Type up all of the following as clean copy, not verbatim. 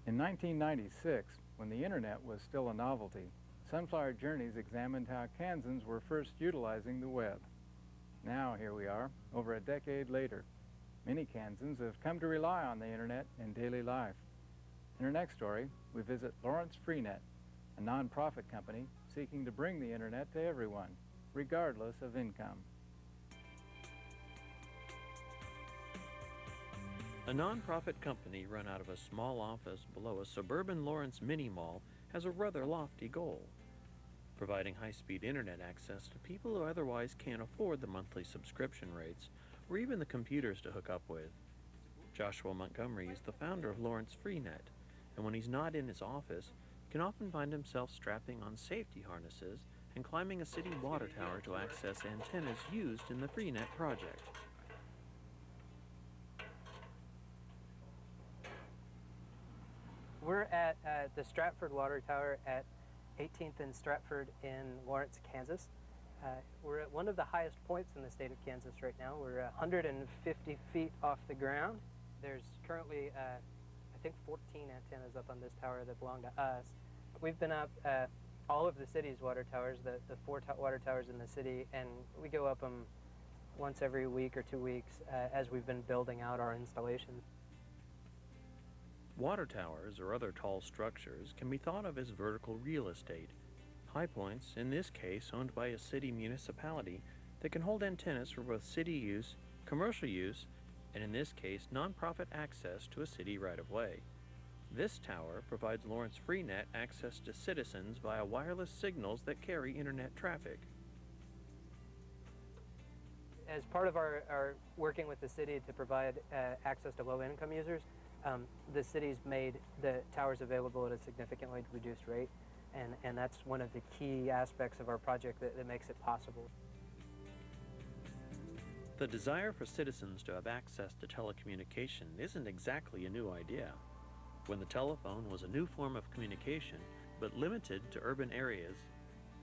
In 1996, when the internet was still a novelty, Sunflower Journeys examined how Kansans were first utilizing the web. Now, here we are, over a decade later. Many Kansans have come to rely on the internet in daily life. In our next story, we visit Lawrence Freenet, a nonprofit company seeking to bring the internet to everyone, regardless of income. A nonprofit company run out of a small office below a suburban Lawrence mini-mall has a rather lofty goal: providing high-speed internet access to people who otherwise can't afford the monthly subscription rates or even the computers to hook up with. Joshua Montgomery is the founder of Lawrence Freenet, and when he's not in his office, he can often find himself strapping on safety harnesses and climbing a city water tower to access antennas used in the Freenet project. We're at the Stratford Water Tower at 18th and Stratford in Lawrence, Kansas. We're at one of the highest points in the state of Kansas right now. We're 150 feet off the ground. There's currently, I think, 14 antennas up on this tower that belong to us. We've been up all of the city's water towers, the four water towers in the city, and we go up them once every week or 2 weeks as we've been building out our installation. Water towers or other tall structures can be thought of as vertical real estate, high points, in this case owned by a city municipality, that can hold antennas for both city use, commercial use, and in this case nonprofit access to a city right-of-way. This tower provides Lawrence Freenet access to citizens via wireless signals that carry internet traffic. As part of our working with the city to provide access to low-income users, the city's made the towers available at a significantly reduced rate, and that's one of the key aspects of our project that makes it possible. The desire for citizens to have access to telecommunication isn't exactly a new idea. When the telephone was a new form of communication, but limited to urban areas,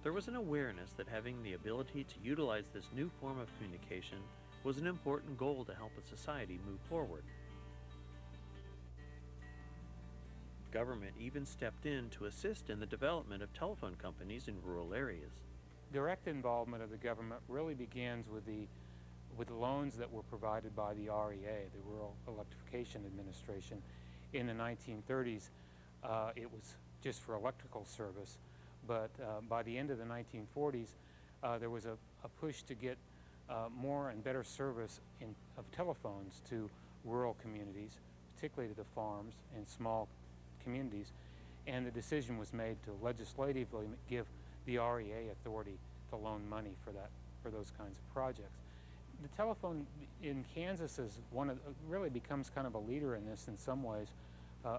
there was an awareness that having the ability to utilize this new form of communication was an important goal to help a society move forward. Government even stepped in to assist in the development of telephone companies in rural areas. Direct involvement of the government really begins with the loans that were provided by the REA, the Rural Electrification Administration. In the 1930s, it was just for electrical service, but by the end of the 1940s, there was a push to get more and better service of telephones to rural communities, particularly to the farms and small communities, and the decision was made to legislatively give the REA authority to loan money for those kinds of projects. The telephone in Kansas is really becomes kind of a leader in this in some ways,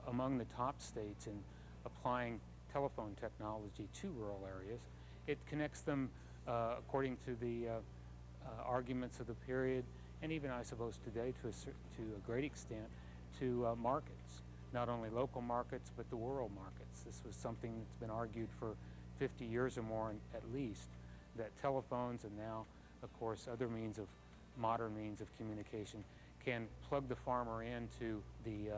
among the top states in applying telephone technology to rural areas. It connects them, according to the arguments of the period, and even I suppose today to a great extent, to markets. Not only local markets, but the world markets. This was something that's been argued for 50 years or more at least, that telephones and now, of course, other modern means of communication can plug the farmer into the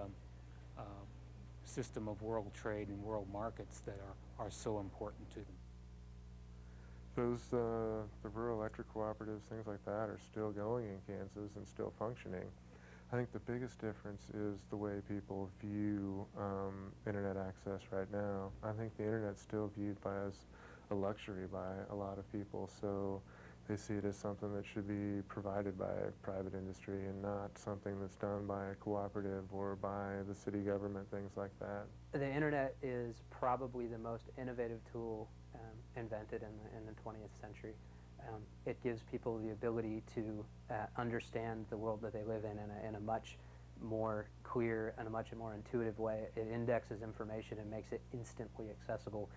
system of world trade and world markets that are so important to them. The rural electric cooperatives, things like that, are still going in Kansas and still functioning. I think the biggest difference is the way people view internet access right now. I think the internet's still viewed as a luxury by a lot of people, so they see it as something that should be provided by private industry and not something that's done by a cooperative or by the city government, things like that. The internet is probably the most innovative tool invented in the 20th century. It gives people the ability to understand the world that they live in a much more clear and a much more intuitive way. It indexes information and makes it instantly accessible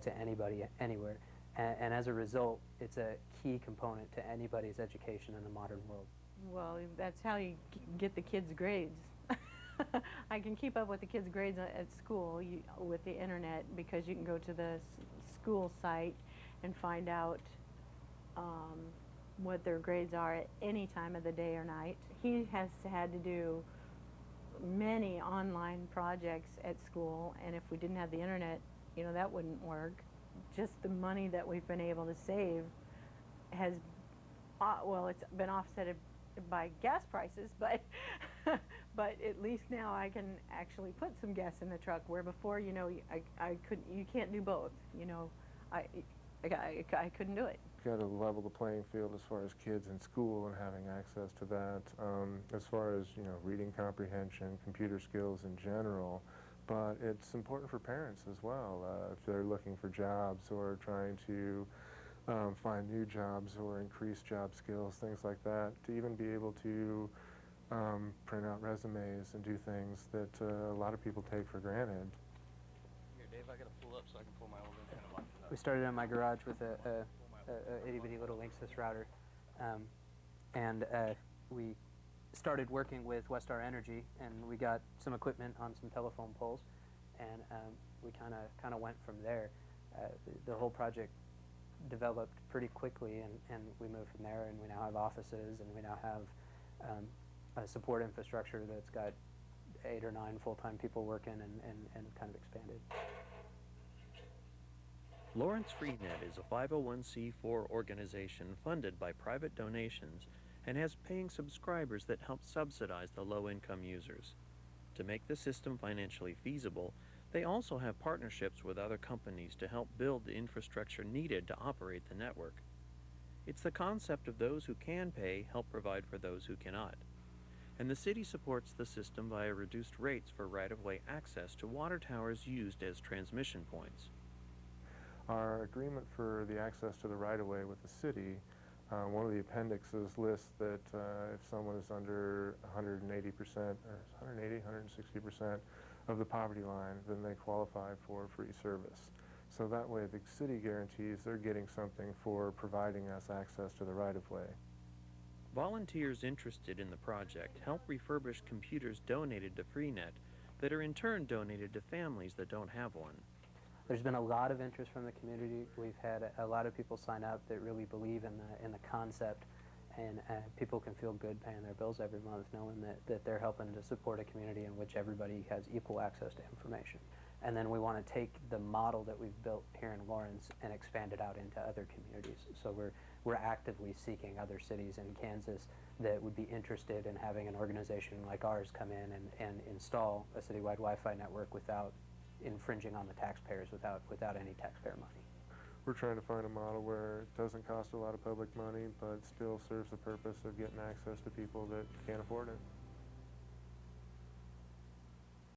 to anybody, anywhere. And as a result, it's a key component to anybody's education in the modern world. Well, that's how you get the kids' grades. I can keep up with the kids' grades at school with the internet, because you can go to the school site and find out what their grades are at any time of the day or night. He has had to do many online projects at school, and if we didn't have the internet, you know, that wouldn't work. Just the money that we've been able to save has, well, it's been offset by gas prices, but but at least now I can actually put some gas in the truck, where before, you know, you can't do both. You know, I couldn't do it. Got to level the playing field as far as kids in school and having access to that, as far as, you know, reading comprehension, computer skills in general. But it's important for parents as well, if they're looking for jobs or trying to find new jobs or increase job skills, things like that, to even be able to print out resumes and do things that a lot of people take for granted. Here, Dave, I gotta pull up so I can pull my old antenna line. We started in my garage with a itty-bitty little Linksys router, and we started working with Westar Energy, and we got some equipment on some telephone poles, and we kind of went from there. The whole project developed pretty quickly, and we moved from there, and we now have offices, and we now have a support infrastructure that's got 8 or 9 full-time people working, and kind of expanded. Lawrence Freenet is a 501c4 organization funded by private donations and has paying subscribers that help subsidize the low-income users. To make the system financially feasible, they also have partnerships with other companies to help build the infrastructure needed to operate the network. It's the concept of those who can pay help provide for those who cannot. And the city supports the system via reduced rates for right-of-way access to water towers used as transmission points. Our agreement for the access to the right-of-way with the city, one of the appendixes lists that if someone is under 180% or 180, 160% of the poverty line, then they qualify for free service. So that way the city guarantees they're getting something for providing us access to the right-of-way. Volunteers interested in the project help refurbish computers donated to Freenet that are in turn donated to families that don't have one. There's been a lot of interest from the community. We've had a lot of people sign up that really believe in the concept, and people can feel good paying their bills every month knowing that they're helping to support a community in which everybody has equal access to information. And then we want to take the model that we've built here in Lawrence and expand it out into other communities. So we're actively seeking other cities in Kansas that would be interested in having an organization like ours come in and install a citywide Wi-Fi network without infringing on the taxpayers, without any taxpayer money. We're trying to find a model where it doesn't cost a lot of public money, but still serves the purpose of getting access to people that can't afford it.